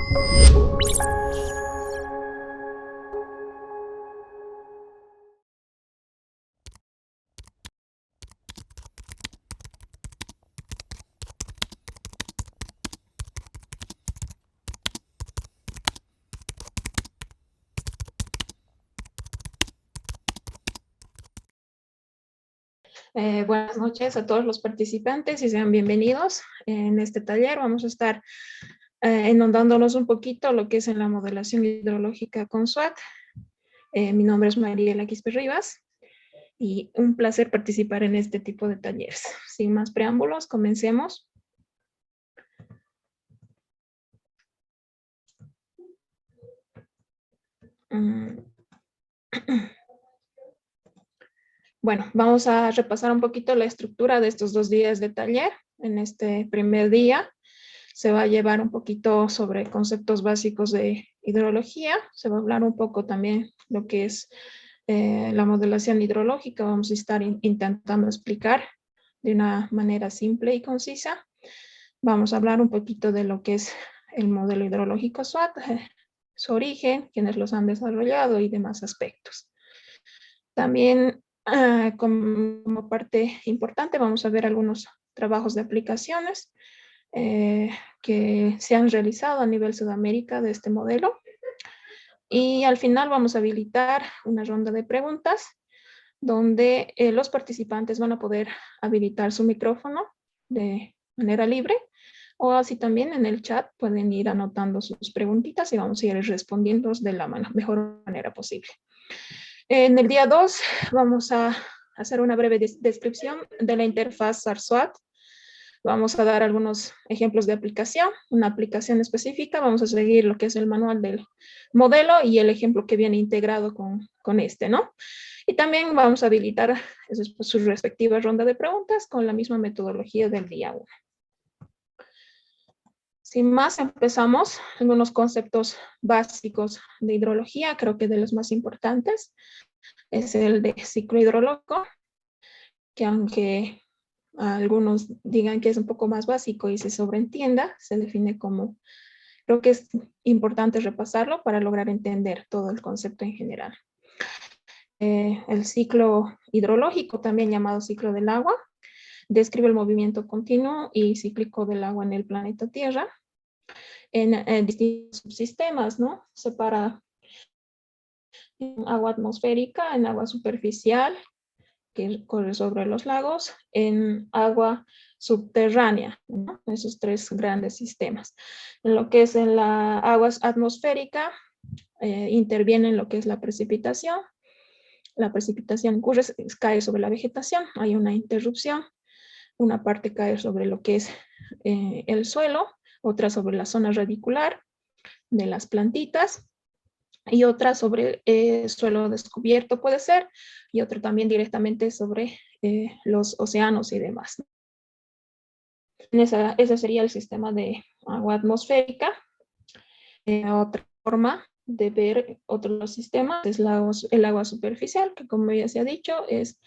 Buenas noches a todos los participantes y sean bienvenidos. En este taller vamos a estar inundándonos un poquito lo que es en la modelación hidrológica con SWOT. Mi nombre es Mariela Quispe Rivas y un placer participar en este tipo de talleres. Sin más preámbulos, comencemos. Bueno, vamos a repasar un poquito la estructura de estos 2 días de taller. En este primer día se va a llevar un poquito sobre conceptos básicos de hidrología. Se va a hablar un poco también lo que es la modelación hidrológica. Vamos a estar intentando explicar de una manera simple y concisa. Vamos a hablar un poquito de lo que es el modelo hidrológico SWOT, su origen, quienes los han desarrollado y demás aspectos. También como parte importante vamos a ver algunos trabajos de aplicaciones que se han realizado a nivel Sudamérica de este modelo. Y al final vamos a habilitar una ronda de preguntas donde los participantes van a poder habilitar su micrófono de manera libre, o así también en el chat pueden ir anotando sus preguntitas y vamos a ir respondiendo de la mejor manera posible. En el día 2 vamos a hacer una breve descripción de la interfaz SAR-SWOT. Vamos a dar algunos ejemplos de aplicación, una aplicación específica. Vamos a seguir lo que es el manual del modelo y el ejemplo que viene integrado con este, ¿no? Y también vamos a habilitar su respectiva ronda de preguntas con la misma metodología del día 1. Sin más, empezamos. Algunos conceptos básicos de hidrología, creo que de los más importantes es el de ciclo hidrológico, que aunque algunos digan que es un poco más básico y se sobreentienda, se define como, creo que es importante repasarlo para lograr entender todo el concepto en general. El ciclo hidrológico, también llamado ciclo del agua, describe el movimiento continuo y cíclico del agua en el planeta Tierra en distintos subsistemas, ¿no? Separa en agua atmosférica, en agua superficial, que corre sobre los lagos, en agua subterránea, ¿no? Esos 3 grandes sistemas. En lo que es en la agua atmosférica, interviene en lo que es la precipitación. La precipitación ocurre, cae sobre la vegetación, hay una interrupción, una parte cae sobre lo que es el suelo, otra sobre la zona radicular de las plantitas, y otra sobre suelo descubierto puede ser, y otra también directamente sobre los océanos y demás. Ese sería el sistema de agua atmosférica. Otra forma de ver otros sistemas es el agua superficial, que como ya se ha dicho, es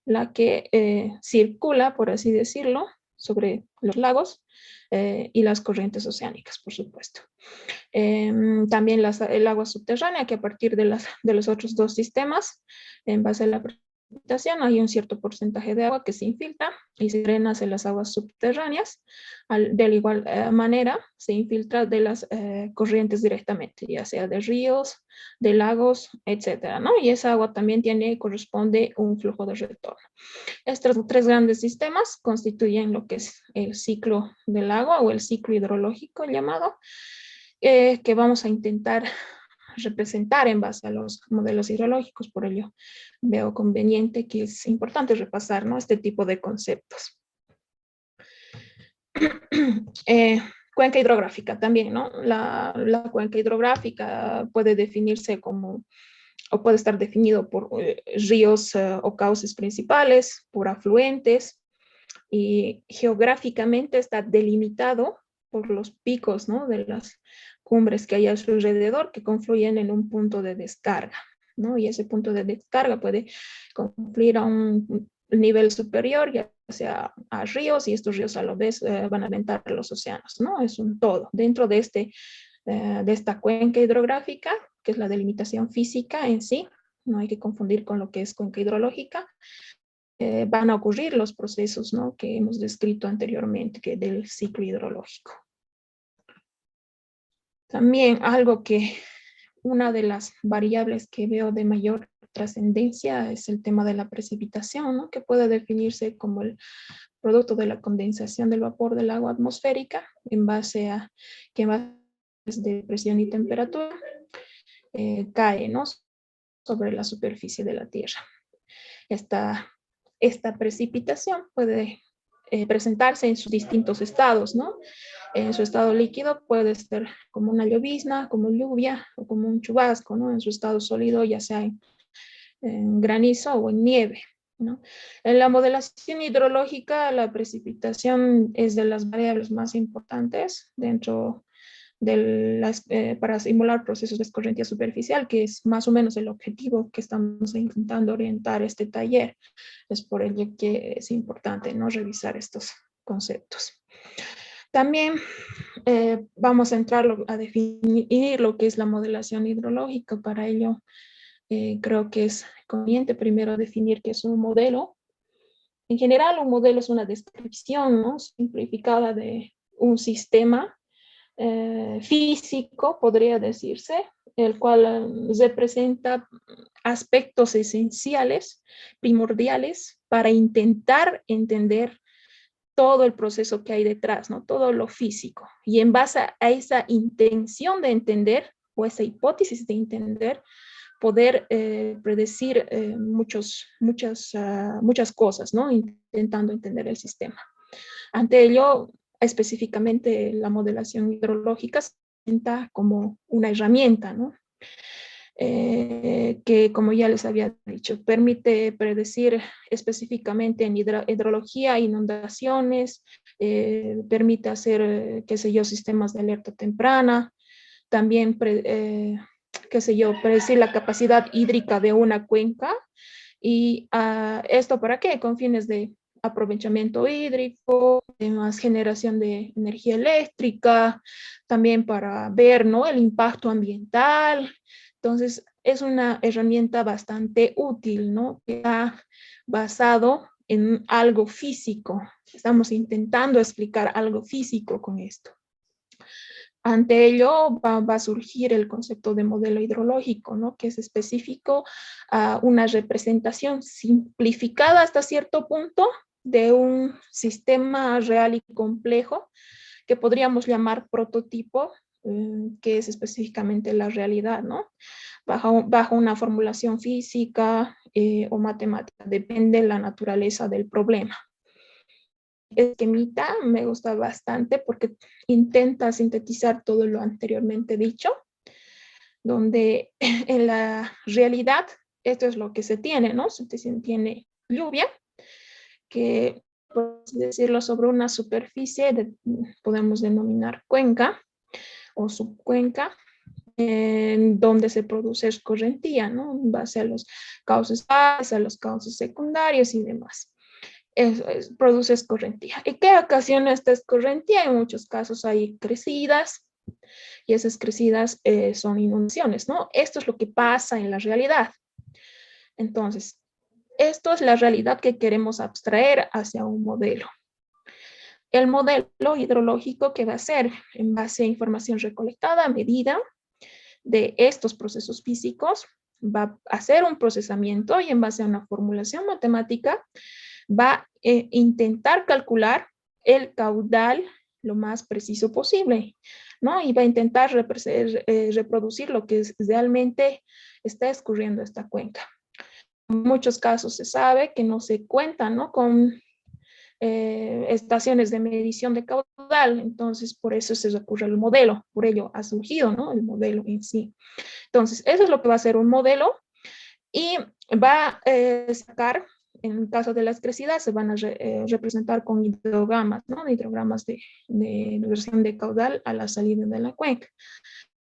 la que circula, por así decirlo, sobre los lagos y las corrientes oceánicas, por supuesto. También el agua subterránea, que a partir de los otros 2 sistemas, en base a la precipitación, hay un cierto porcentaje de agua que se infiltra y se drena hacia las aguas subterráneas. De la igual manera, se infiltra de las corrientes directamente, ya sea de ríos, de lagos, etcétera, ¿no? Y esa agua también corresponde un flujo de retorno. Estos 3 grandes sistemas constituyen lo que es el ciclo del agua o el ciclo hidrológico llamado, que vamos a intentar representar en base a los modelos hidrológicos. Por ello veo conveniente que es importante repasar, ¿no?, este tipo de conceptos. Cuenca hidrográfica también, ¿no? La cuenca hidrográfica puede definirse como, o puede estar definido por ríos o cauces principales, por afluentes, y geográficamente está delimitado por los picos, ¿no?, de las cumbres que hay a su alrededor, que confluyen en un punto de descarga, ¿no? Y ese punto de descarga puede confluir a un nivel superior, ya sea a ríos, y estos ríos a la vez van a aventar los océanos, ¿no? Es un todo. Dentro de este de esta cuenca hidrográfica, que es la delimitación física en sí, no hay que confundir con lo que es cuenca hidrológica. Van a ocurrir los procesos, ¿no?, que hemos descrito anteriormente, que del ciclo hidrológico. También algo que, una de las variables que veo de mayor trascendencia es el tema de la precipitación, ¿no?, que puede definirse como el producto de la condensación del vapor del agua atmosférica en base a que en base de presión y temperatura cae, ¿no?, sobre la superficie de la Tierra. Esta precipitación puede presentarse en sus distintos estados, ¿no? En su estado líquido puede ser como una llovizna, como lluvia o como un chubasco, ¿no? En su estado sólido, ya sea en granizo o en nieve, ¿no? En la modelación hidrológica, la precipitación es de las variables más importantes dentro para simular procesos de escorrentía superficial, que es más o menos el objetivo que estamos intentando orientar este taller. Es por ello que es importante, ¿no?, revisar estos conceptos. También vamos a entrar a definir lo que es la modelación hidrológica. Para ello, creo que es conveniente primero definir qué es un modelo. En general, un modelo es una descripción, ¿no?, simplificada de un sistema físico, podría decirse, el cual representa aspectos esenciales, primordiales, para intentar entender todo el proceso que hay detrás, ¿no?, todo lo físico. Y en base a esa intención de entender o esa hipótesis de entender, poder predecir muchas cosas, ¿no?, intentando entender el sistema. Ante ello, específicamente la modelación hidrológica se presenta como una herramienta, ¿no?, que, como ya les había dicho, permite predecir específicamente en hidrología, inundaciones, permite hacer, qué sé yo, sistemas de alerta temprana, también, qué sé yo, predecir la capacidad hídrica de una cuenca. ¿Y esto para qué? Con fines de aprovechamiento hídrico, más generación de energía eléctrica, también para ver, ¿no?, el impacto ambiental. Entonces, es una herramienta bastante útil, ¿no?, que está basado en algo físico. Estamos intentando explicar algo físico con esto. Ante ello va a surgir el concepto de modelo hidrológico, ¿no?, que es específico a una representación simplificada hasta cierto punto de un sistema real y complejo que podríamos llamar prototipo, que es específicamente la realidad, ¿no?, bajo una formulación física o matemática, depende de la naturaleza del problema. Esquemita me gusta bastante porque intenta sintetizar todo lo anteriormente dicho, donde en la realidad esto es lo que se tiene, ¿no? Se tiene lluvia, que por así decirlo sobre una superficie podemos denominar cuenca o subcuenca, en donde se produce escorrentía, ¿no?, en base a los cauces basales, a los cauces secundarios y demás. Produce escorrentía. ¿Y qué ocasiona esta escorrentía? En muchos casos hay crecidas y esas crecidas son inundaciones, ¿no? Esto es lo que pasa en la realidad. Entonces, esto es la realidad que queremos abstraer hacia un modelo. El modelo hidrológico, que va a ser en base a información recolectada, medida de estos procesos físicos, va a hacer un procesamiento y en base a una formulación matemática va a intentar calcular el caudal lo más preciso posible, ¿no? Y va a intentar reproducir lo que realmente está escurriendo esta cuenca. En muchos casos se sabe que no se cuenta, ¿no?, con estaciones de medición de caudal, entonces por eso se recurre al modelo, por ello ha surgido, ¿no?, el modelo en sí. Entonces, eso es lo que va a ser un modelo y va a sacar, en el caso de las crecidas, se van a representar con hidrogramas, ¿no?, hidrogramas de versión de caudal a la salida de la cuenca.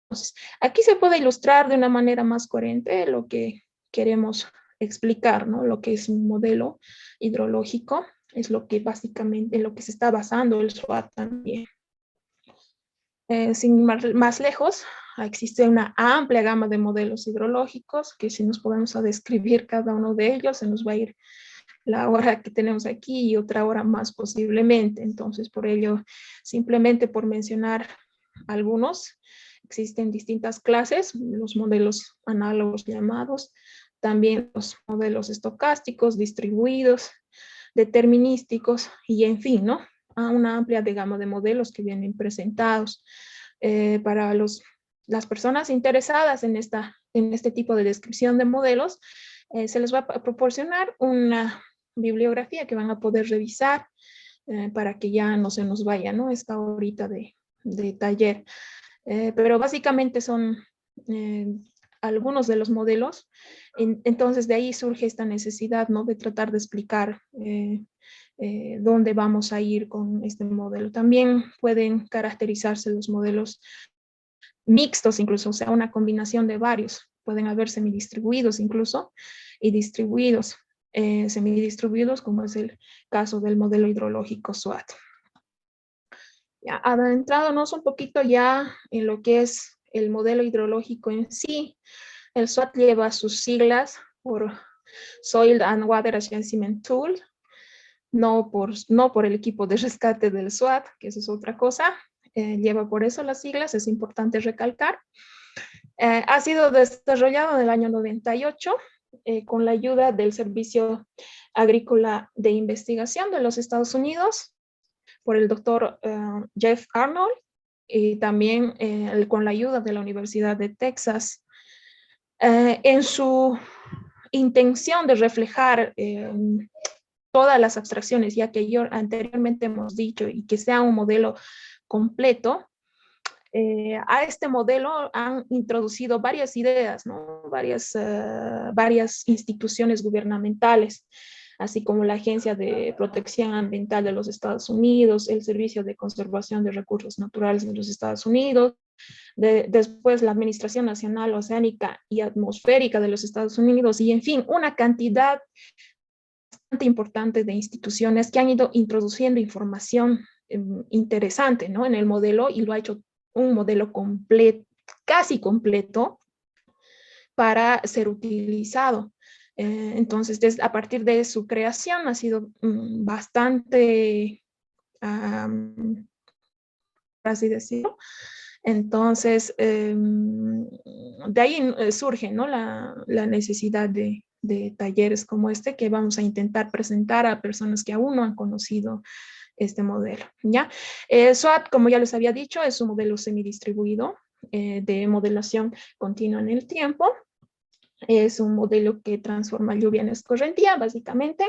Entonces, aquí se puede ilustrar de una manera más coherente lo que queremos explicar, ¿no?, lo que es un modelo hidrológico, es lo que básicamente, en lo que se está basando el SWOT también. Sin más lejos, existe una amplia gama de modelos hidrológicos que si nos podemos a describir cada uno de ellos, se nos va a ir la hora que tenemos aquí y otra hora más posiblemente. Entonces, por ello, simplemente por mencionar algunos, existen distintas clases, los modelos análogos llamados, también los modelos estocásticos, distribuidos, determinísticos y en fin, ¿no? A una amplia gama de modelos que vienen presentados para las personas interesadas en este tipo de descripción de modelos. Se les va a proporcionar una bibliografía que van a poder revisar para que ya no se nos vaya, ¿no? Esta horita de taller. Pero básicamente son algunos de los modelos. Entonces de ahí surge esta necesidad, ¿no? De tratar de explicar dónde vamos a ir con este modelo. También pueden caracterizarse los modelos mixtos incluso, o sea, una combinación de varios. Pueden haber semidistribuidos incluso y distribuidos, semidistribuidos como es el caso del modelo hidrológico SWOT. Ya, adentrándonos un poquito ya en lo que es el modelo hidrológico en sí, el SWOT lleva sus siglas por Soil and Water Assessment Tool, no por el equipo de rescate del SWAT, que eso es otra cosa, lleva por eso las siglas, es importante recalcar. Ha sido desarrollado en el año 98 con la ayuda del Servicio Agrícola de Investigación de los Estados Unidos por el doctor Jeff Arnold y también con la ayuda de la Universidad de Texas. En su intención de reflejar todas las abstracciones, ya que yo anteriormente hemos dicho, y que sea un modelo completo, a este modelo han introducido varias ideas, ¿no? Varias instituciones gubernamentales, así como la Agencia de Protección Ambiental de los Estados Unidos, el Servicio de Conservación de Recursos Naturales de los Estados Unidos, después la Administración Nacional Oceánica y Atmosférica de los Estados Unidos, y en fin, una cantidad bastante importante de instituciones que han ido introduciendo información interesante, ¿no? En el modelo, y lo ha hecho un modelo completo, casi completo, para ser utilizado. Entonces, a partir de su creación ha sido bastante, por así decirlo. Entonces, de ahí surge, ¿no? la necesidad de talleres como este que vamos a intentar presentar a personas que aún no han conocido este modelo, ¿ya? SWOT, como ya les había dicho, es un modelo semidistribuido de modelación continua en el tiempo. Es un modelo que transforma lluvia en escorrentía, básicamente.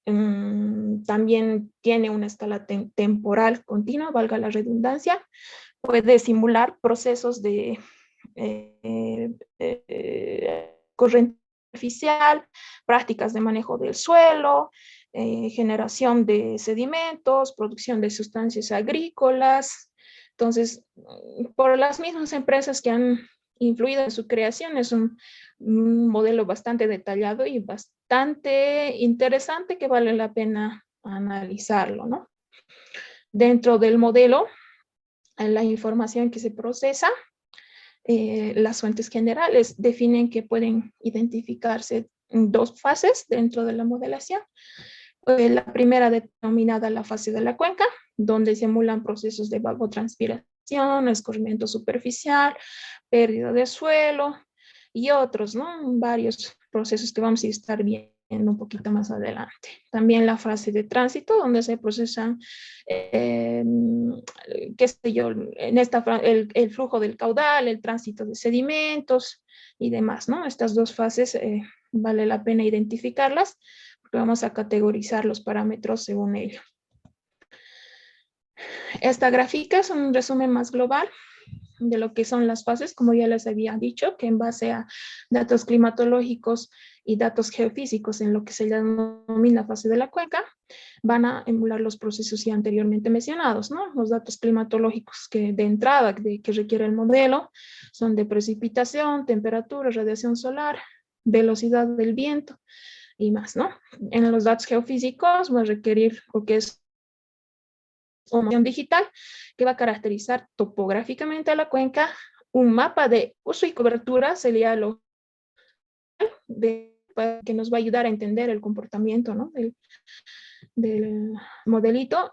También tiene una escala temporal continua, valga la redundancia. Puede simular procesos de corriente artificial, prácticas de manejo del suelo, generación de sedimentos, producción de sustancias agrícolas. Entonces, por las mismas empresas que han influido en su creación, es un modelo bastante detallado y bastante interesante que vale la pena analizarlo, ¿no? Dentro del modelo, la información que se procesa, las fuentes generales definen que pueden identificarse dos fases dentro de la modelación. La primera denominada la fase de la cuenca, donde se emulan procesos de evapotranspiración, escurrimiento superficial, pérdida de suelo y otros, ¿no? Varios procesos que vamos a estar viendo un poquito más adelante. También la fase de tránsito, donde se procesan, qué sé yo, en el flujo del caudal, el tránsito de sedimentos y demás, ¿no? Estas dos fases vale la pena identificarlas porque vamos a categorizar los parámetros según ello. Esta gráfica es un resumen más global de lo que son las fases, como ya les había dicho, que en base a datos climatológicos y datos geofísicos en lo que se denomina fase de la cuenca, van a emular los procesos ya anteriormente mencionados, ¿no? Los datos climatológicos que de entrada que requiere el modelo son de precipitación, temperatura, radiación solar, velocidad del viento y más, ¿no? En los datos geofísicos va a requerir lo que es o moción digital que va a caracterizar topográficamente a la cuenca. Un mapa de uso y cobertura sería lo que nos va a ayudar a entender el comportamiento, ¿no?, del modelito,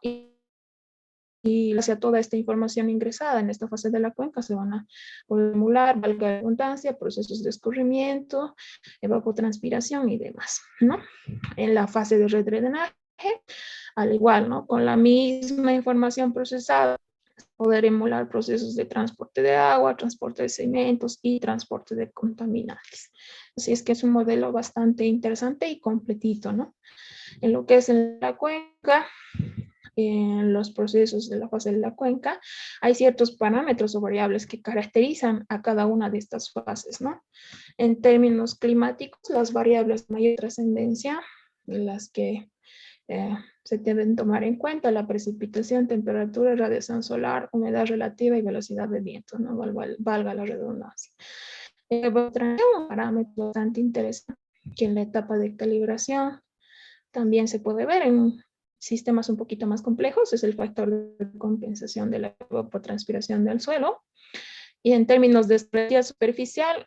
y hacia toda esta información ingresada en esta fase de la cuenca se van a formular, valga la redundancia, procesos de escurrimiento, evapotranspiración y demás, ¿no? En la fase de redrenaje, al igual, ¿no?, con la misma información procesada, poder emular procesos de transporte de agua, transporte de sedimentos y transporte de contaminantes. Así es que es un modelo bastante interesante y completito, ¿no? En lo que es en la cuenca, en los procesos de la fase de la cuenca, hay ciertos parámetros o variables que caracterizan a cada una de estas fases, ¿no? En términos climáticos, las variables de mayor trascendencia, las que se deben tomar en cuenta: la precipitación, temperatura, radiación solar, humedad relativa y velocidad de viento, ¿no? Valga la redundancia. Un parámetro bastante interesante que en la etapa de calibración también se puede ver en sistemas un poquito más complejos, es el factor de compensación de la evapotranspiración del suelo. Y en términos de estrella superficial,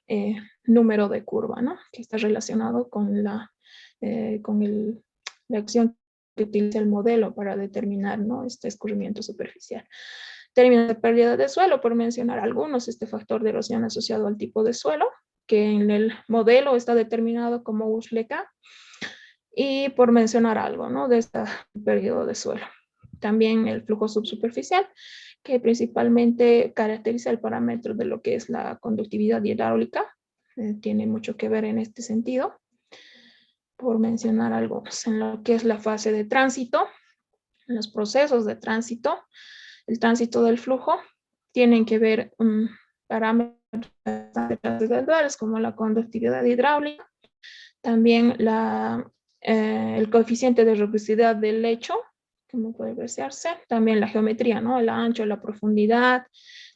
número de curva, ¿no?, que está relacionado con la acción que utiliza el modelo para determinar, ¿no?, este escurrimiento superficial. Términos de pérdida de suelo, por mencionar algunos, este factor de erosión asociado al tipo de suelo, que en el modelo está determinado como USLK, y por mencionar algo, ¿no?, de este periodo de suelo. También el flujo subsuperficial, que principalmente caracteriza el parámetro de lo que es la conductividad hidráulica, tiene mucho que ver en este sentido, por mencionar algunos. En lo que es la fase de tránsito, en los procesos de tránsito, el tránsito del flujo, tienen que ver parámetros como la conductividad hidráulica, también el coeficiente de rugosidad del lecho, como puede apreciarse, también la geometría, ¿no?, el ancho, la profundidad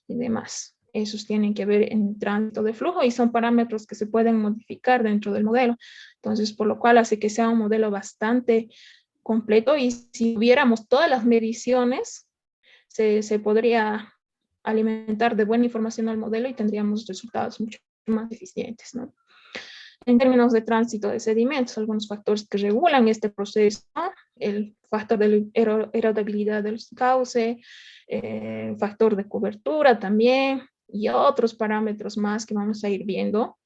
y demás. Esos tienen que ver en tránsito de flujo y son parámetros que se pueden modificar dentro del modelo. Entonces, por lo cual hace que sea un modelo bastante completo, y si hubiéramos todas las mediciones, se podría alimentar de buena información al modelo y tendríamos resultados mucho más eficientes, ¿no? En términos de tránsito de sedimentos, algunos factores que regulan este proceso: el factor de erodibilidad del cauce, factor de cobertura también, y otros parámetros más que vamos a ir viendo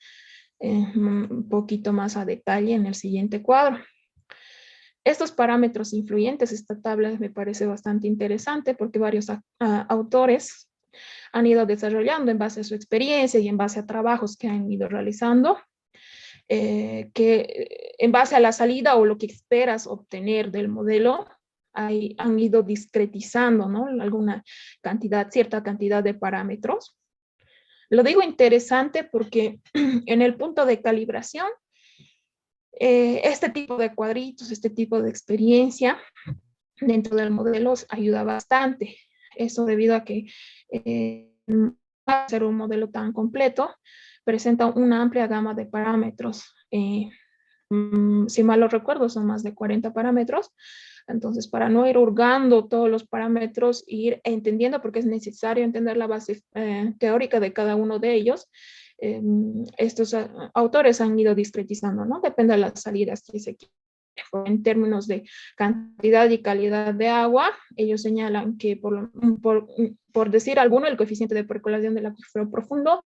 un poquito más a detalle en el siguiente cuadro. Estos parámetros influyentes, esta tabla me parece bastante interesante porque varios autores han ido desarrollando en base a su experiencia y en base a trabajos que han ido realizando, que en base a la salida o lo que esperas obtener del modelo, han ido discretizando, ¿no?, cierta cantidad de parámetros. Lo digo interesante porque en el punto de calibración, este tipo de cuadritos, este tipo de experiencia dentro del modelo ayuda bastante. Eso debido a que al ser un modelo tan completo, presenta una amplia gama de parámetros. Si mal lo recuerdo, son más de 40 parámetros. Entonces, para no ir hurgando todos los parámetros, ir entendiendo, porque es necesario entender la base teórica de cada uno de ellos, estos autores han ido discretizando, ¿no? Depende de las salidas que se quieren. En términos de cantidad y calidad de agua, ellos señalan que, por decir alguno, el coeficiente de percolación del acuífero profundo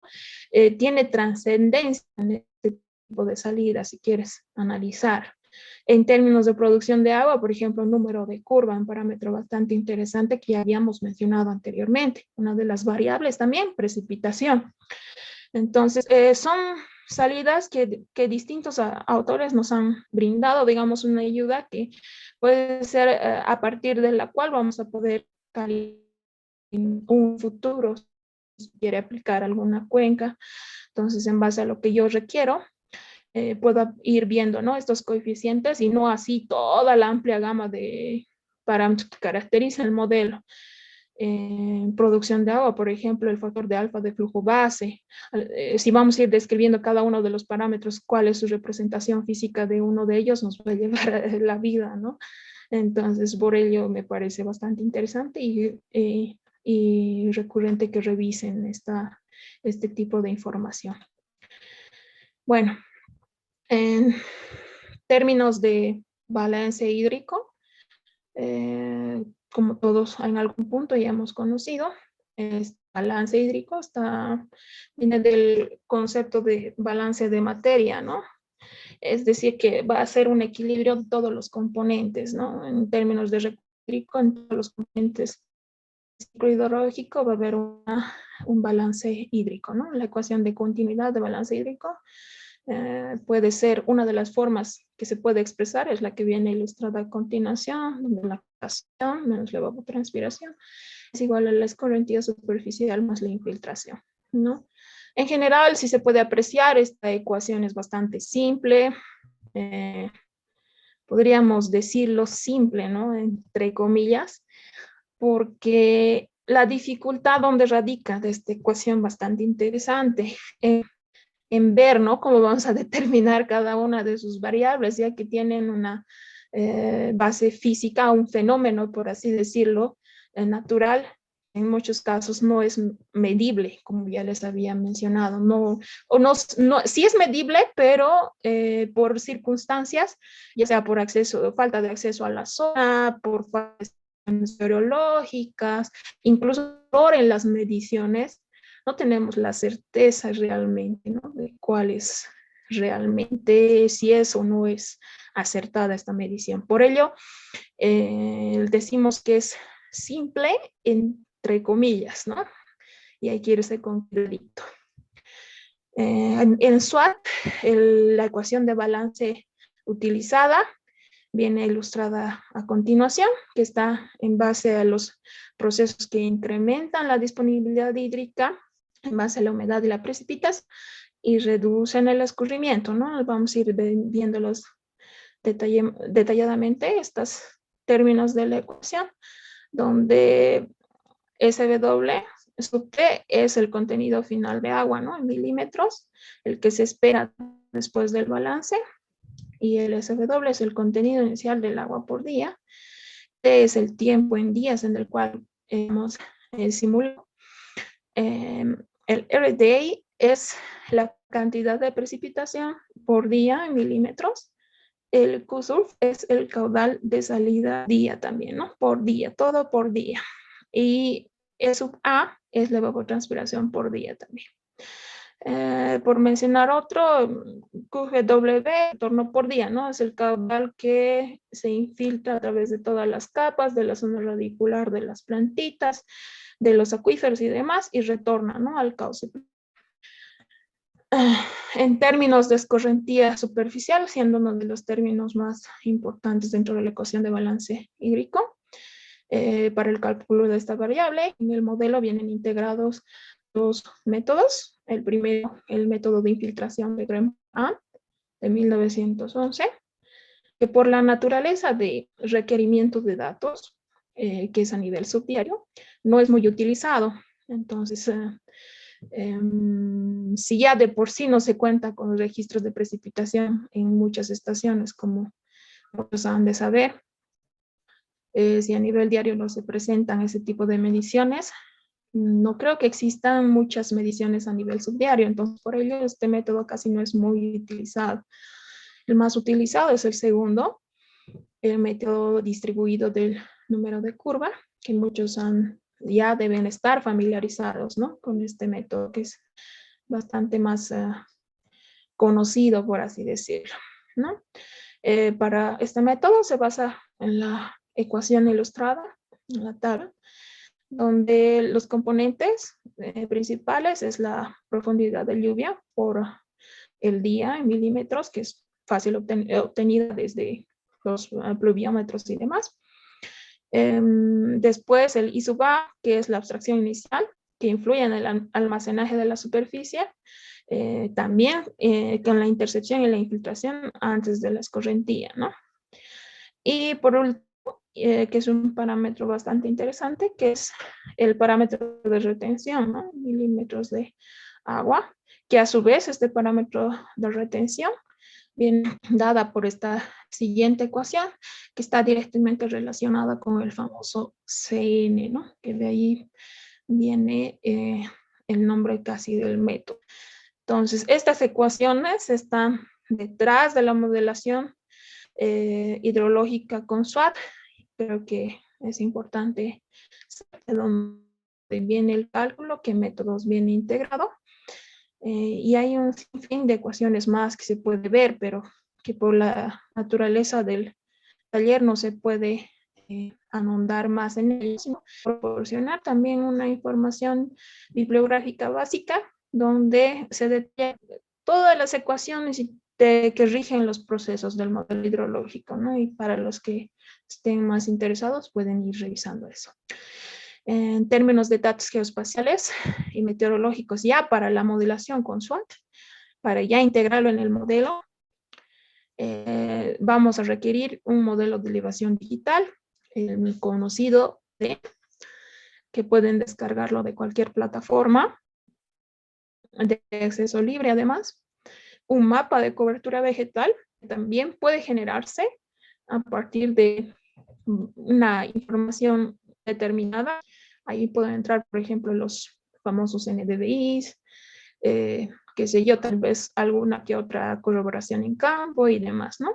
tiene trascendencia en este tipo de salida, si quieres analizar. En términos de producción de agua, por ejemplo, número de curva, un parámetro bastante interesante que ya habíamos mencionado anteriormente. Una de las variables también, precipitación. Entonces, son salidas que distintos autores nos han brindado, digamos, una ayuda que puede ser a partir de la cual vamos a poder en un futuro, si quiere aplicar alguna cuenca. Entonces, en base a lo que yo requiero, puedo ir viendo, ¿no?, estos coeficientes, y no así toda la amplia gama de parámetros que caracteriza el modelo. Producción de agua, por ejemplo, el factor de alfa de flujo base. Si vamos a ir describiendo cada uno de los parámetros, cuál es su representación física de uno de ellos, nos va a llevar la vida, ¿no? Entonces, por ello me parece bastante interesante y recurrente que revisen este tipo de información. Bueno, en términos de balance hídrico, como todos en algún punto ya hemos conocido, este balance hídrico viene del concepto de balance de materia, ¿no? Es decir, que va a ser un equilibrio de todos los componentes, ¿no? En términos de recurso hídrico, en todos los componentes ciclo hidrológico va a haber un balance hídrico, ¿no? La ecuación de continuidad de balance hídrico puede ser una de las formas que se puede expresar, es la que viene ilustrada a continuación, donde la captación menos la evapotranspiración es igual a la escorrentía superficial más la infiltración, ¿no? En general, si se puede apreciar, esta ecuación es bastante simple, podríamos decirlo simple, ¿no? Entre comillas, porque la dificultad donde radica de esta ecuación bastante interesante en ver, ¿no? Cómo vamos a determinar cada una de sus variables, ya que tienen una base física, un fenómeno, por así decirlo, natural. En muchos casos no es medible, como ya les había mencionado. Sí es medible, pero por circunstancias, ya sea por falta de acceso a la zona, por faltas meteorológicas, incluso en las mediciones, no tenemos la certeza realmente, ¿no? De cuál es realmente, si es o no es acertada esta medición. Por ello, decimos que es simple entre comillas, ¿no? Y hay que irse con crédito. En SWOT, la ecuación de balance utilizada viene ilustrada a continuación, que está en base a los procesos que incrementan la disponibilidad hídrica en base a la humedad y la precipitación y reducen el escurrimiento, ¿no? Vamos a ir viéndolos detalladamente, estos términos de la ecuación, donde SW sub T es el contenido final de agua, ¿no? En milímetros, el que se espera después del balance, y el SW es el contenido inicial del agua por día. T es el tiempo en días en el cual hemos simulado. El RDA es la cantidad de precipitación por día en milímetros. El QSURF es el caudal de salida día también, ¿no? Por día, todo por día. Y E sub A es la evapotranspiración por día también. Por mencionar otro, QGW, torno por día, ¿no? Es el caudal que se infiltra a través de todas las capas de la zona radicular de las plantitas, de los acuíferos y demás, y retorna, ¿no? Al cauce. En términos de escorrentía superficial, siendo uno de los términos más importantes dentro de la ecuación de balance hídrico, para el cálculo de esta variable, en el modelo vienen integrados dos métodos. El primero, el método de infiltración de Graham de 1911, que por la naturaleza de requerimiento de datos, que es a nivel subdiario, no es muy utilizado. Entonces, si ya de por sí no se cuenta con registros de precipitación en muchas estaciones, como muchos han de saber, si a nivel diario no se presentan ese tipo de mediciones, no creo que existan muchas mediciones a nivel subdiario, entonces por ello este método casi no es muy utilizado. El más utilizado es el segundo, el método distribuido del número de curva, que muchos ya deben estar familiarizados, ¿no? Con este método que es bastante más conocido, por así decirlo, ¿no? Para este método se basa en la ecuación ilustrada, en la tabla, donde los componentes principales es la profundidad de lluvia por el día en milímetros, que es fácil obtenida desde los pluviómetros y demás. Después el I sub A, que es la abstracción inicial, que influye en el almacenaje de la superficie, también con la intercepción y la infiltración antes de la escorrentía, ¿no? Y por último, que es un parámetro bastante interesante, que es el parámetro de retención, ¿no? Milímetros de agua, que a su vez este parámetro de retención viene dada por esta siguiente ecuación, que está directamente relacionada con el famoso CN, ¿no? Que de ahí viene el nombre casi del método. Entonces, estas ecuaciones están detrás de la modelación hidrológica con SWOT. Creo que es importante saber de dónde viene el cálculo, qué métodos viene integrado. Y hay un sinfín de ecuaciones más que se puede ver, pero que por la naturaleza del taller no se puede ahondar más en ello, sino proporcionar también una información bibliográfica básica donde se detallan todas las ecuaciones que rigen los procesos del modelo hidrológico, ¿no? Y para los que estén más interesados pueden ir revisando eso. En términos de datos geoespaciales y meteorológicos ya para la modelación con SWOT, para ya integrarlo en el modelo, vamos a requerir un modelo de elevación digital, el conocido que pueden descargarlo de cualquier plataforma de acceso libre además. Un mapa de cobertura vegetal también puede generarse a partir de una información determinada. Ahí pueden entrar, por ejemplo, los famosos NDVIs, qué sé yo, tal vez alguna que otra corroboración en campo y demás, ¿no?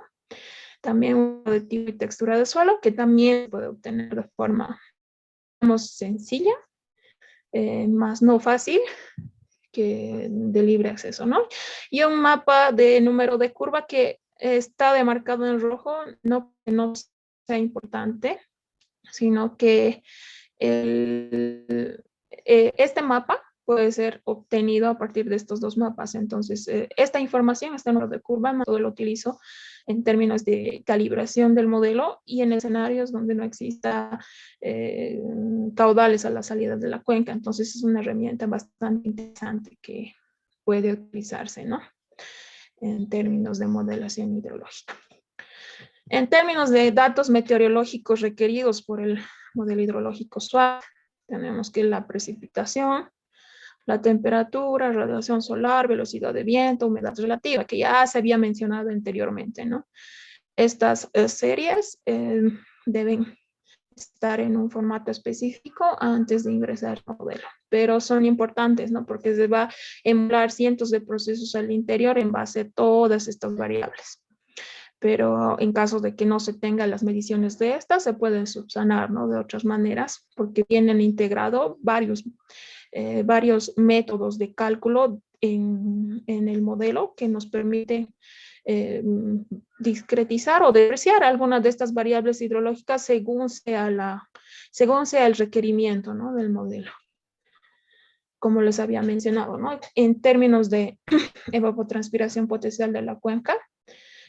También un de tipo y textura de suelo que también se puede obtener de forma, digamos, sencilla, más no fácil, que de libre acceso, ¿no? Y un mapa de número de curva que está demarcado en rojo, no que no sea importante, sino que este mapa puede ser obtenido a partir de estos dos mapas. Entonces, esta información, este número de curva, todo lo utilizo en términos de calibración del modelo y en escenarios donde no exista caudales a la salida de la cuenca. Entonces, es una herramienta bastante interesante que puede utilizarse, ¿no? En términos de modelación hidrológica. En términos de datos meteorológicos requeridos por el modelo hidrológico SWOT, tenemos que la precipitación, la temperatura, radiación solar, velocidad de viento, humedad relativa, que ya se había mencionado anteriormente, ¿no? Estas series deben estar en un formato específico antes de ingresar al modelo, pero son importantes, ¿no? Porque se va a emular cientos de procesos al interior en base a todas estas variables. Pero en caso de que no se tengan las mediciones de estas, se pueden subsanar, ¿no? De otras maneras, porque tienen integrado varios métodos de cálculo en el modelo que nos permiten discretizar o depreciar algunas de estas variables hidrológicas según sea el requerimiento, ¿no? Del modelo, como les había mencionado, ¿no? En términos de evapotranspiración potencial de la cuenca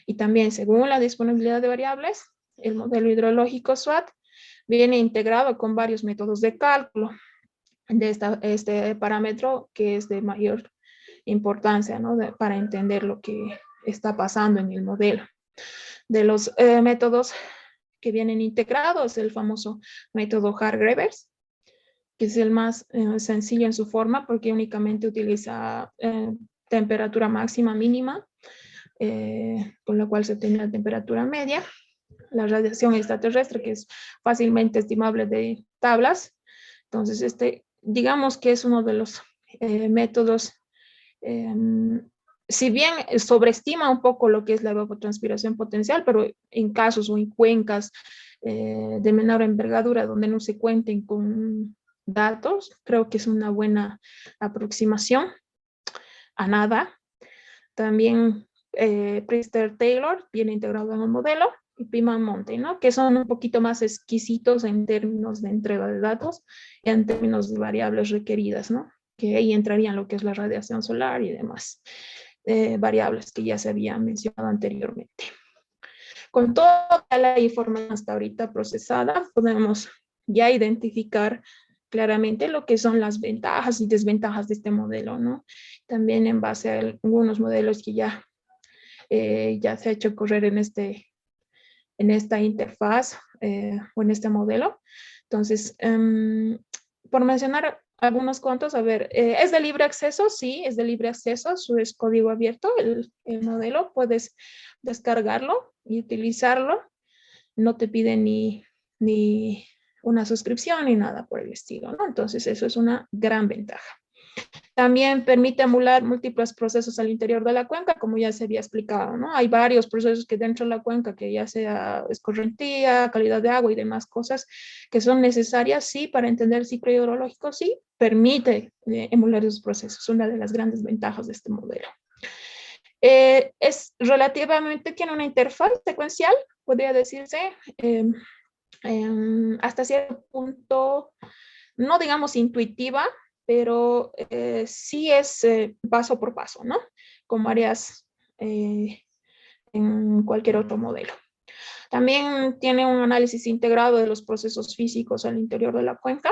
y también según la disponibilidad de variables, el modelo hidrológico SWOT viene integrado con varios métodos de cálculo de este parámetro que es de mayor importancia, ¿no? Para entender lo que está pasando en el modelo. De los métodos que vienen integrados, el famoso método Hargreaves, que es el más sencillo en su forma porque únicamente utiliza temperatura máxima mínima, con la cual se obtiene la temperatura media, la radiación extraterrestre, que es fácilmente estimable de tablas. Entonces, digamos que es uno de los métodos, si bien sobreestima un poco lo que es la evapotranspiración potencial, pero en casos o en cuencas de menor envergadura donde no se cuenten con datos, creo que es una buena aproximación a nada. También Priester Taylor viene integrado en el modelo y Pima-Monte, ¿no? Que son un poquito más exquisitos en términos de entrega de datos y en términos de variables requeridas, ¿no? Que ahí entrarían lo que es la radiación solar y demás variables que ya se habían mencionado anteriormente. Con toda la información hasta ahorita procesada, podemos ya identificar claramente lo que son las ventajas y desventajas de este modelo, ¿no? También en base a algunos modelos que ya se ha hecho correr en esta interfaz o en este modelo. Entonces, por mencionar algunos cuantos, a ver, ¿es de libre acceso? Sí, es de libre acceso, su es código abierto, el modelo, puedes descargarlo y utilizarlo, no te pide ni una suscripción ni nada por el estilo, ¿no? Entonces eso es una gran ventaja. También permite emular múltiples procesos al interior de la cuenca, como ya se había explicado, ¿no? Hay varios procesos que dentro de la cuenca, que ya sea escorrentía, calidad de agua y demás cosas que son necesarias, sí, para entender el ciclo hidrológico, sí, permite emular esos procesos, una de las grandes ventajas de este modelo. Es relativamente, tiene una interfaz secuencial, podría decirse, hasta cierto punto, no digamos intuitiva, pero sí es paso por paso, ¿no? Como harías en cualquier otro modelo. También tiene un análisis integrado de los procesos físicos al interior de la cuenca.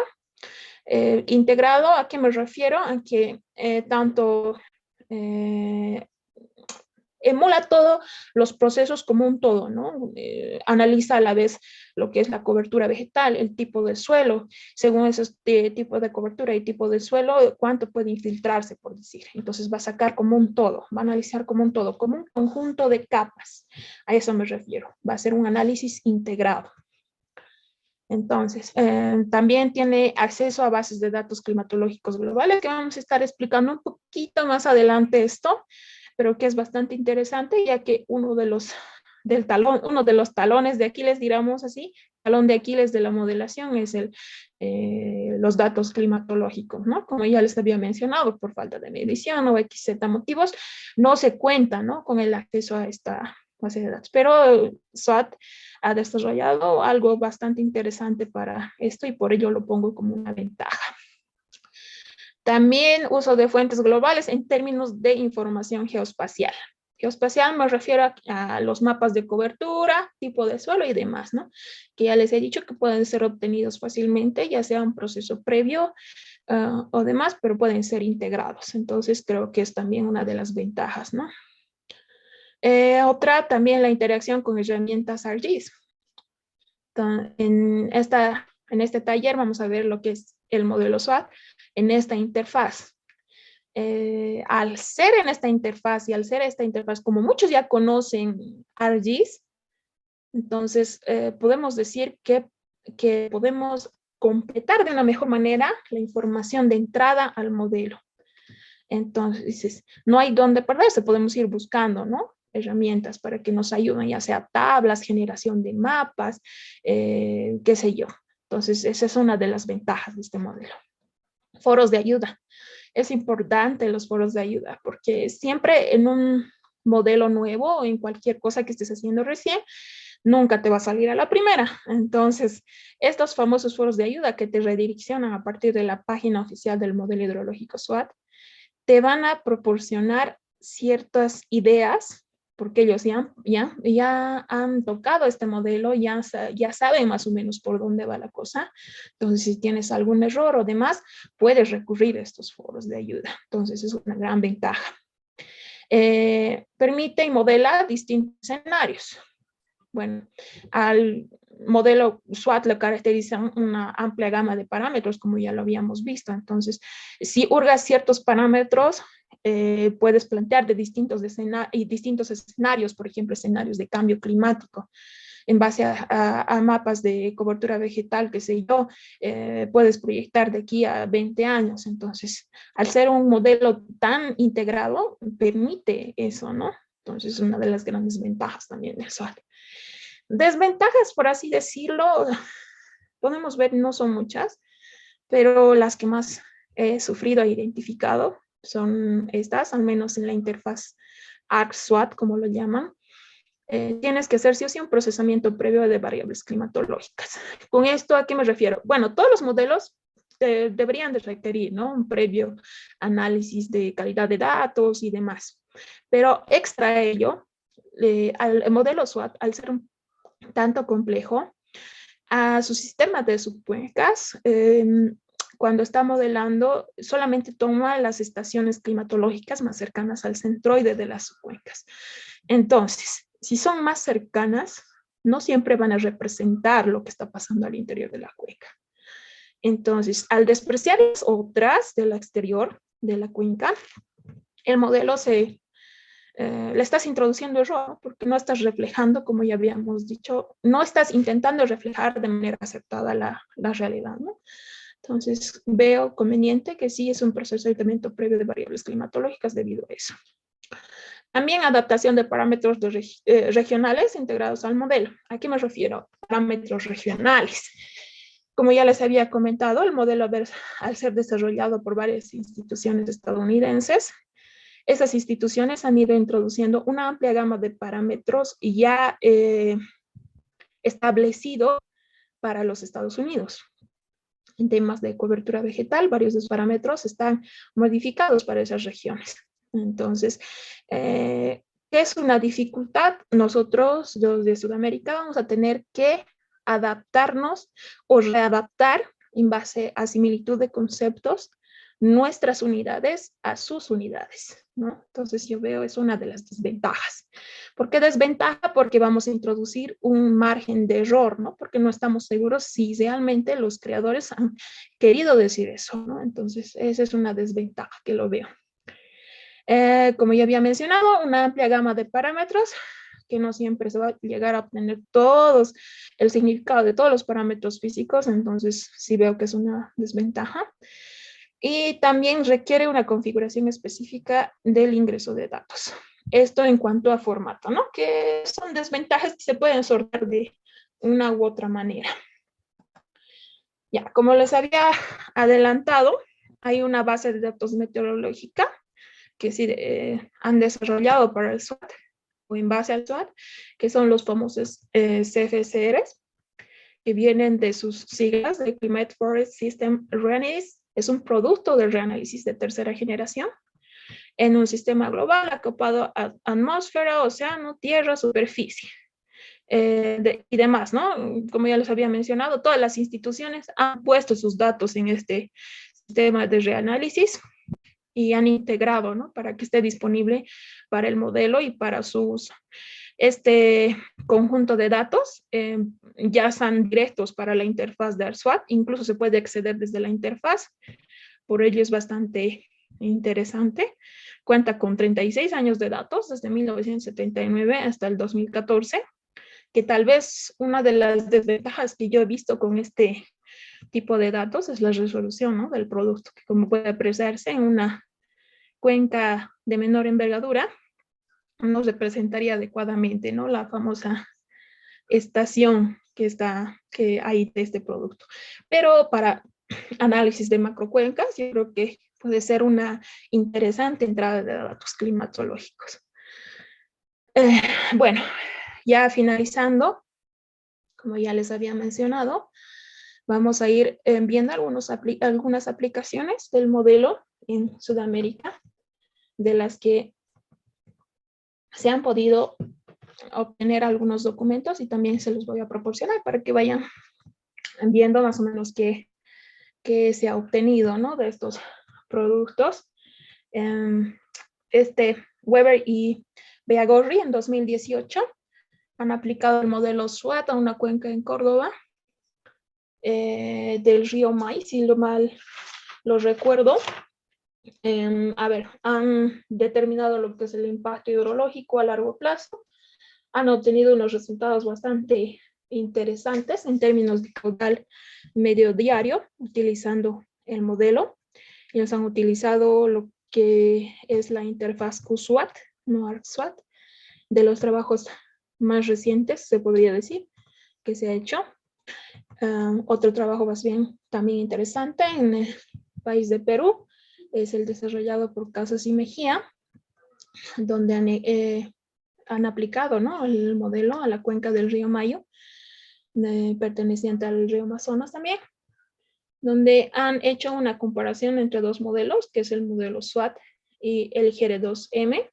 Integrado, ¿a qué me refiero? A que tanto emula todos los procesos como un todo, ¿no? Analiza a la vez lo que es la cobertura vegetal, el tipo de suelo, según esos tipos de cobertura y tipo de suelo, cuánto puede infiltrarse, por decir. Entonces va a sacar como un todo, va a analizar como un todo, como un conjunto de capas. A eso me refiero. Va a ser un análisis integrado. Entonces, también tiene acceso a bases de datos climatológicos globales, que vamos a estar explicando un poquito más adelante esto, pero que es bastante interesante, ya que uno de los talones de Aquiles, digamos así, talón de Aquiles de la modelación es los datos climatológicos, ¿no? Como ya les había mencionado, por falta de medición o XZ motivos, no se cuenta, ¿no? Con el acceso a esta base de datos. Pero SWAT ha desarrollado algo bastante interesante para esto y por ello lo pongo como una ventaja. También uso de fuentes globales en términos de información geoespacial. Geoespacial me refiero a los mapas de cobertura, tipo de suelo y demás, ¿no? Que ya les he dicho que pueden ser obtenidos fácilmente, ya sea un proceso previo o demás, pero pueden ser integrados. Entonces creo que es también una de las ventajas, ¿no? Otra también la interacción con herramientas ArcGIS. En este taller vamos a ver lo que es el modelo SWAT en esta interfaz. Al ser en esta interfaz y al ser esta interfaz, como muchos ya conocen ArcGIS, entonces podemos decir que podemos completar de una mejor manera la información de entrada al modelo. Entonces, no hay dónde perderse, podemos ir buscando, ¿no? Herramientas para que nos ayuden, ya sea tablas, generación de mapas, qué sé yo. Entonces, esa es una de las ventajas de este modelo. Foros de ayuda. Es importante los foros de ayuda porque siempre en un modelo nuevo o en cualquier cosa que estés haciendo recién, nunca te va a salir a la primera. Entonces, estos famosos foros de ayuda que te redireccionan a partir de la página oficial del modelo hidrológico SWAT, te van a proporcionar ciertas ideas, porque ellos ya han tocado este modelo, ya saben más o menos por dónde va la cosa. Entonces, si tienes algún error o demás, puedes recurrir a estos foros de ayuda. Entonces, es una gran ventaja. Permite y modela distintos escenarios. Bueno, al modelo SWAT le caracteriza una amplia gama de parámetros, como ya lo habíamos visto. Entonces, si hurgas ciertos parámetros, puedes plantear de distintos escenarios, por ejemplo, escenarios de cambio climático, en base a mapas de cobertura vegetal, qué sé yo, puedes proyectar de aquí a 20 años. Entonces, al ser un modelo tan integrado, permite eso, ¿no? Entonces, es una de las grandes ventajas también del SWAT. Desventajas, por así decirlo, podemos ver, no son muchas, pero las que más he sufrido e identificado son estas, al menos en la interfaz ArcSWAT, como lo llaman. Tienes que hacer sí o sí un procesamiento previo de variables climatológicas. ¿Con esto a qué me refiero? Bueno, todos los modelos deberían de requerir, ¿no? Un previo análisis de calidad de datos y demás. Pero extra a ello, al modelo SWAT, al ser un tanto complejo, a su sistema de subcuencas, cuando está modelando, solamente toma las estaciones climatológicas más cercanas al centroide de las subcuencas. Entonces, si son más cercanas, no siempre van a representar lo que está pasando al interior de la cuenca. Entonces, al despreciar las otras del exterior de la cuenca, el modelo le estás introduciendo error porque no estás reflejando, como ya habíamos dicho, no estás intentando reflejar de manera acertada la realidad, ¿no? Entonces, veo conveniente que sí es un proceso de tratamiento previo de variables climatológicas debido a eso. También adaptación de parámetros regionales integrados al modelo. ¿A qué me refiero? Parámetros regionales. Como ya les había comentado, el modelo al ser desarrollado por varias instituciones estadounidenses, esas instituciones han ido introduciendo una amplia gama de parámetros ya establecido para los Estados Unidos. En temas de cobertura vegetal, varios de los parámetros están modificados para esas regiones. Entonces, ¿qué es una dificultad? Nosotros, los de Sudamérica, vamos a tener que adaptarnos o readaptar en base a similitud de conceptos nuestras unidades a sus unidades, ¿no? Entonces yo veo es una de las desventajas. ¿Por qué desventaja? Porque vamos a introducir un margen de error, ¿no? Porque no estamos seguros si realmente los creadores han querido decir eso, ¿no? Entonces esa es una desventaja que lo veo. Como ya había mencionado, una amplia gama de parámetros que no siempre se va a llegar a obtener todos el significado de todos los parámetros físicos, entonces sí veo que es una desventaja. Y también requiere una configuración específica del ingreso de datos. Esto en cuanto a formato, ¿no? Que son desventajas que se pueden sortear de una u otra manera. Ya, como les había adelantado, hay una base de datos meteorológica que sí han desarrollado para el SWAT o en base al SWAT, que son los famosos CFCRs, que vienen de sus siglas de Climate Forest System Readiness. Es un producto del reanálisis de tercera generación en un sistema global acoplado a atmósfera, océano, tierra, superficie y demás, ¿no? Como ya les había mencionado, todas las instituciones han puesto sus datos en este sistema de reanálisis y han integrado, ¿no? Para que esté disponible para el modelo y para este conjunto de datos ya son directos para la interfaz de ArSWAT, incluso se puede acceder desde la interfaz, por ello es bastante interesante. Cuenta con 36 años de datos, desde 1979 hasta el 2014, que tal vez una de las desventajas que yo he visto con este tipo de datos es la resolución, ¿no? Del producto, que como puede apreciarse en una cuenca de menor envergadura, no se presentaría adecuadamente, ¿no? La famosa estación que hay de este producto. Pero para análisis de macrocuencas, yo creo que puede ser una interesante entrada de datos climatológicos. Bueno, ya finalizando, como ya les había mencionado, vamos a ir viendo algunas aplicaciones del modelo en Sudamérica, de las que se han podido obtener algunos documentos y también se los voy a proporcionar para que vayan viendo más o menos qué se ha obtenido, ¿no? De estos productos. Weber y Beagorri en 2018 han aplicado el modelo SWAT a una cuenca en Córdoba del río May, si mal lo recuerdo. Han determinado lo que es el impacto hidrológico a largo plazo, han obtenido unos resultados bastante interesantes en términos de caudal medio diario, utilizando el modelo. Ellos han utilizado lo que es la interfaz QSWAT, no ArcSWAT, de los trabajos más recientes, se podría decir, que se ha hecho. Otro trabajo más bien también interesante en el país de Perú es el desarrollado por Casas y Mejía, donde han aplicado, ¿no? El modelo a la cuenca del río Mayo, perteneciente al río Amazonas también, donde han hecho una comparación entre dos modelos, que es el modelo SWAT y el GR2M.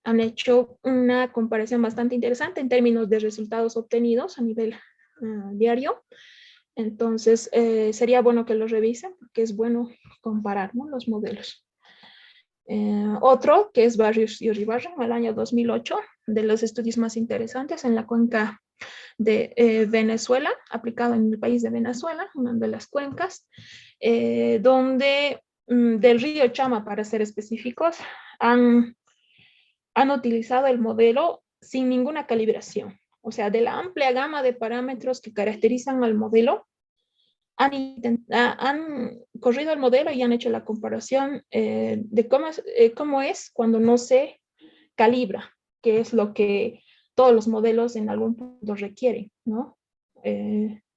Han hecho una comparación bastante interesante en términos de resultados obtenidos a nivel diario. Entonces, sería bueno que lo revisen, porque es bueno comparar, ¿no? Los modelos. Otro, que es Barrios y Uribarren, el año 2008, de los estudios más interesantes en la cuenca de Venezuela, aplicado en el país de Venezuela, una de las cuencas, donde del río Chama, para ser específicos, han utilizado el modelo sin ninguna calibración. O sea, de la amplia gama de parámetros que caracterizan al modelo, han corrido el modelo y han hecho la comparación de cómo es cuando no se calibra, que es lo que todos los modelos en algún punto requieren, ¿no?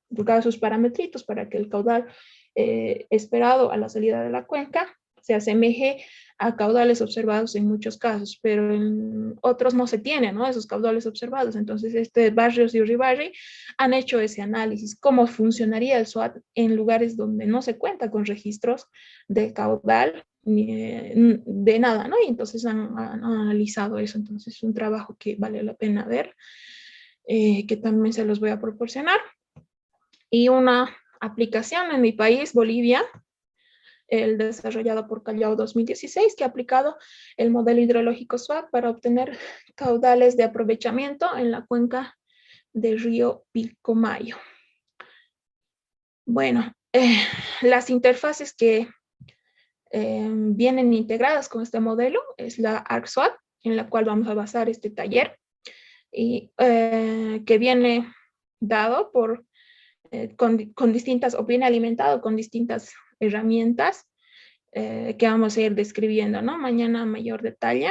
Buscar sus parametritos para que el caudal esperado a la salida de la cuenca se asemeje a caudales observados en muchos casos, pero en otros no se tienen, ¿no? Esos caudales observados. Entonces, Barrios y Uribarri han hecho ese análisis, cómo funcionaría el SWAT en lugares donde no se cuenta con registros de caudal ni de nada, ¿no? Y entonces han analizado eso. Entonces, es un trabajo que vale la pena ver, que también se los voy a proporcionar. Y una aplicación en mi país, Bolivia, el desarrollado por Callao 2016, que ha aplicado el modelo hidrológico SWAT para obtener caudales de aprovechamiento en la cuenca del río Pilcomayo. Bueno, las interfaces que vienen integradas con este modelo es la ArcSWAT, en la cual vamos a basar este taller, y que viene dado por, con distintas, o viene alimentado con distintas herramientas que vamos a ir describiendo, ¿no? Mañana a mayor detalle.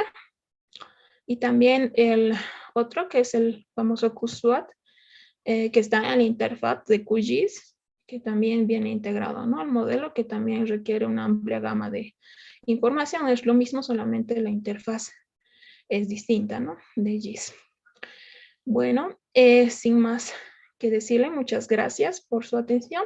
Y también el otro, que es el famoso QSWAT, que está en la interfaz de QGIS, que también viene integrado, ¿no? El modelo que también requiere una amplia gama de información. Es lo mismo, solamente la interfaz es distinta, ¿no? De GIS. Bueno, sin más que decirle, muchas gracias por su atención.